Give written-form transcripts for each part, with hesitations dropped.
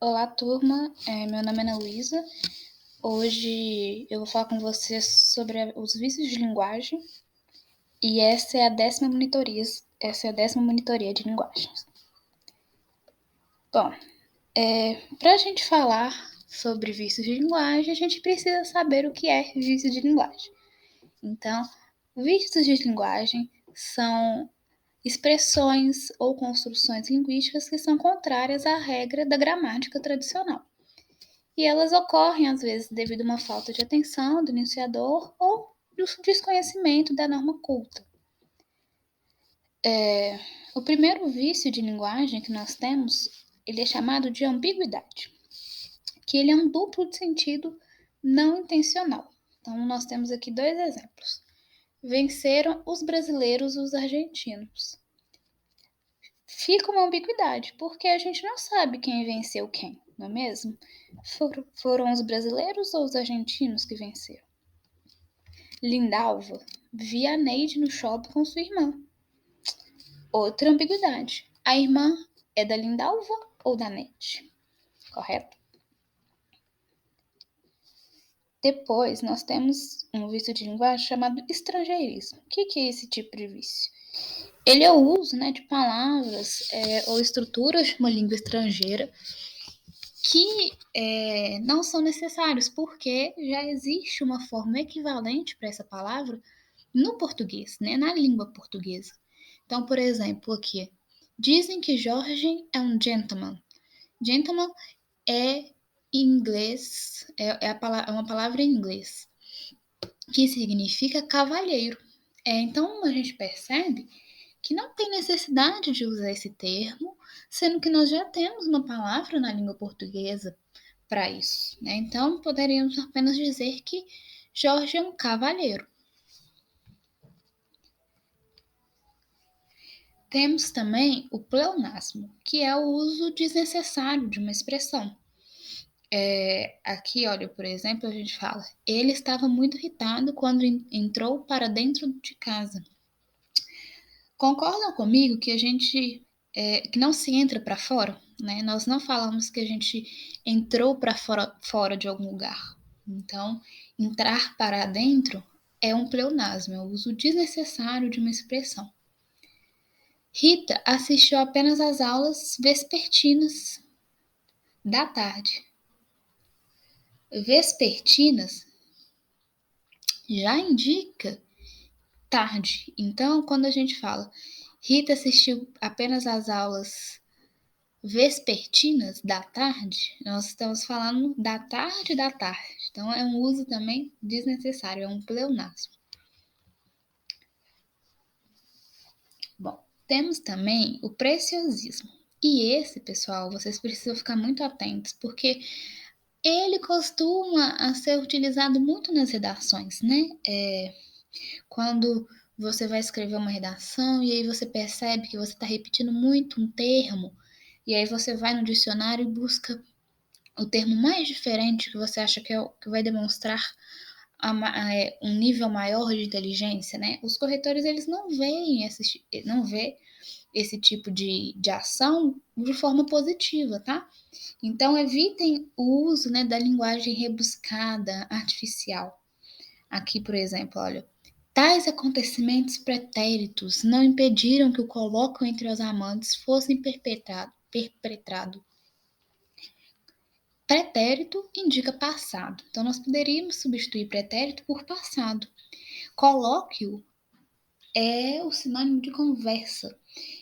Olá, turma. Meu nome é Ana Luísa. Hoje eu vou falar com vocês sobre os vícios de linguagem e essa é a 10ª monitoria de linguagens. Bom, para a gente falar sobre vícios de linguagem, a gente precisa saber o que é vício de linguagem. Então, vícios de linguagem são expressões ou construções linguísticas que são contrárias à regra da gramática tradicional. E elas ocorrem, às vezes, devido a uma falta de atenção do iniciador ou do desconhecimento da norma culta. O primeiro vício de linguagem que nós temos, ele é chamado de ambiguidade, que ele é um duplo de sentido não intencional. Então, nós temos aqui dois exemplos. Venceram os brasileiros os argentinos. Fica uma ambiguidade, porque a gente não sabe quem venceu quem, não é mesmo? Foram os brasileiros ou os argentinos que venceram? Lindalva via a Neide no shopping com sua irmã. Outra ambiguidade. A irmã é da Lindalva ou da Neide? Correto? Depois, nós temos um vício de linguagem chamado estrangeirismo. O que é esse tipo de vício? Ele é o uso de palavras ou estruturas de uma língua estrangeira que não são necessários, porque já existe uma forma equivalente para essa palavra no português, na língua portuguesa. Então, por exemplo, aqui, dizem que Jorge é um gentleman. Gentleman é em inglês, é uma palavra em inglês, que significa cavalheiro. Então, a gente percebe que não tem necessidade de usar esse termo, sendo que nós já temos uma palavra na língua portuguesa para isso. Então, poderíamos apenas dizer que Jorge é um cavalheiro. Temos também o pleonasmo, que é o uso desnecessário de uma expressão. Aqui, olha, por exemplo, a gente fala: ele estava muito irritado quando entrou para dentro de casa. Concordam comigo que que não se entra para fora, né? Nós não falamos que a gente entrou para fora de algum lugar. Então, entrar para dentro é um pleonasmo, é o uso desnecessário de uma expressão. Rita assistiu apenas às aulas vespertinas da tarde. Vespertinas já indica tarde. Então, quando a gente fala Rita assistiu apenas às aulas vespertinas da tarde, nós estamos falando da tarde da tarde. Então, é um uso também desnecessário, é um pleonasmo. Bom, temos também o preciosismo. E esse, pessoal, vocês precisam ficar muito atentos, porque ele costuma ser utilizado muito nas redações, né? Quando você vai escrever uma redação e aí você percebe que você está repetindo muito um termo, e aí você vai no dicionário e busca o termo mais diferente que você acha que vai demonstrar um nível maior de inteligência, né? Os corretores, eles não veem esse tipo de ação de forma positiva, tá? Então, evitem o uso, da linguagem rebuscada, artificial. Aqui, por exemplo, olha: tais acontecimentos pretéritos não impediram que o colóquio entre os amantes fosse perpetrado. Pretérito indica passado, então nós poderíamos substituir pretérito por passado. Colóquio é o sinônimo de conversa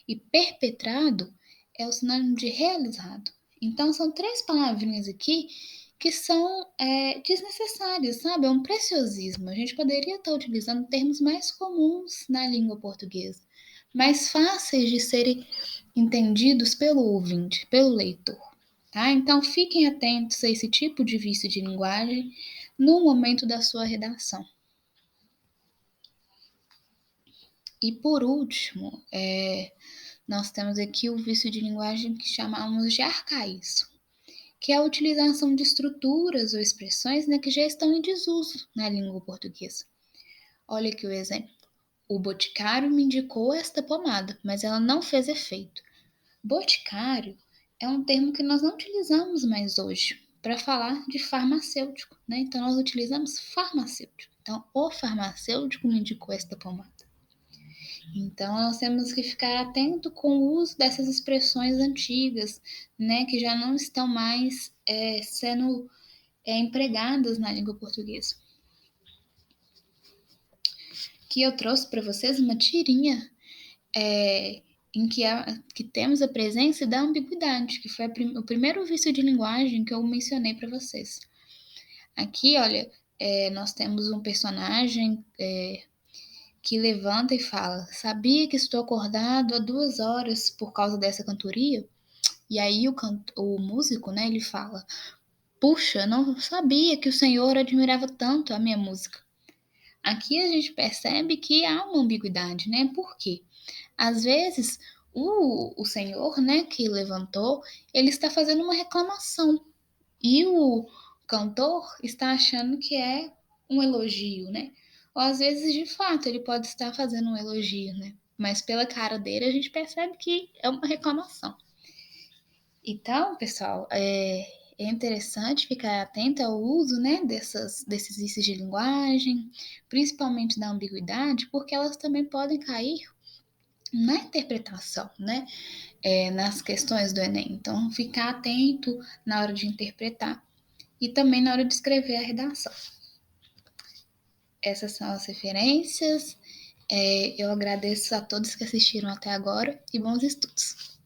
e perpetrado é o sinônimo de realizado. Então, são três palavrinhas aqui que são desnecessárias, sabe? É um preciosismo. A gente poderia estar utilizando termos mais comuns na língua portuguesa, mais fáceis de serem entendidos pelo ouvinte, pelo leitor. Tá? Então, fiquem atentos a esse tipo de vício de linguagem no momento da sua redação. E por último, nós temos aqui o vício de linguagem que chamamos de arcaísmo, que é a utilização de estruturas ou expressões que já estão em desuso na língua portuguesa. Olha aqui o exemplo. O boticário me indicou esta pomada, mas ela não fez efeito. Boticário é um termo que nós não utilizamos mais hoje para falar de farmacêutico, né? Então, nós utilizamos farmacêutico. Então, o farmacêutico me indicou esta pomada. Então, nós temos que ficar atento com o uso dessas expressões antigas, né? Que já não estão mais sendo empregadas na língua portuguesa. Que eu trouxe para vocês uma tirinha em que temos a presença da ambiguidade, que foi o primeiro vício de linguagem que eu mencionei para vocês. Aqui, olha, nós temos um personagem que levanta e fala: Sabia que estou acordado há 2 horas por causa dessa cantoria? E aí o músico, né, ele fala: Puxa, não sabia que o senhor admirava tanto a minha música. Aqui a gente percebe que há uma ambiguidade, né? Por quê? Às vezes, o senhor, né, que levantou, ele está fazendo uma reclamação e o cantor está achando que é um elogio, né? Ou às vezes, de fato, ele pode estar fazendo um elogio, né? Mas pela cara dele a gente percebe que é uma reclamação. Então, pessoal, é interessante ficar atento ao uso, né, desses vícios de linguagem, principalmente da ambiguidade, porque elas também podem cair na interpretação, né? Nas questões do Enem. Então, ficar atento na hora de interpretar e também na hora de escrever a redação. Essas são as referências. Eu agradeço a todos que assistiram até agora e bons estudos.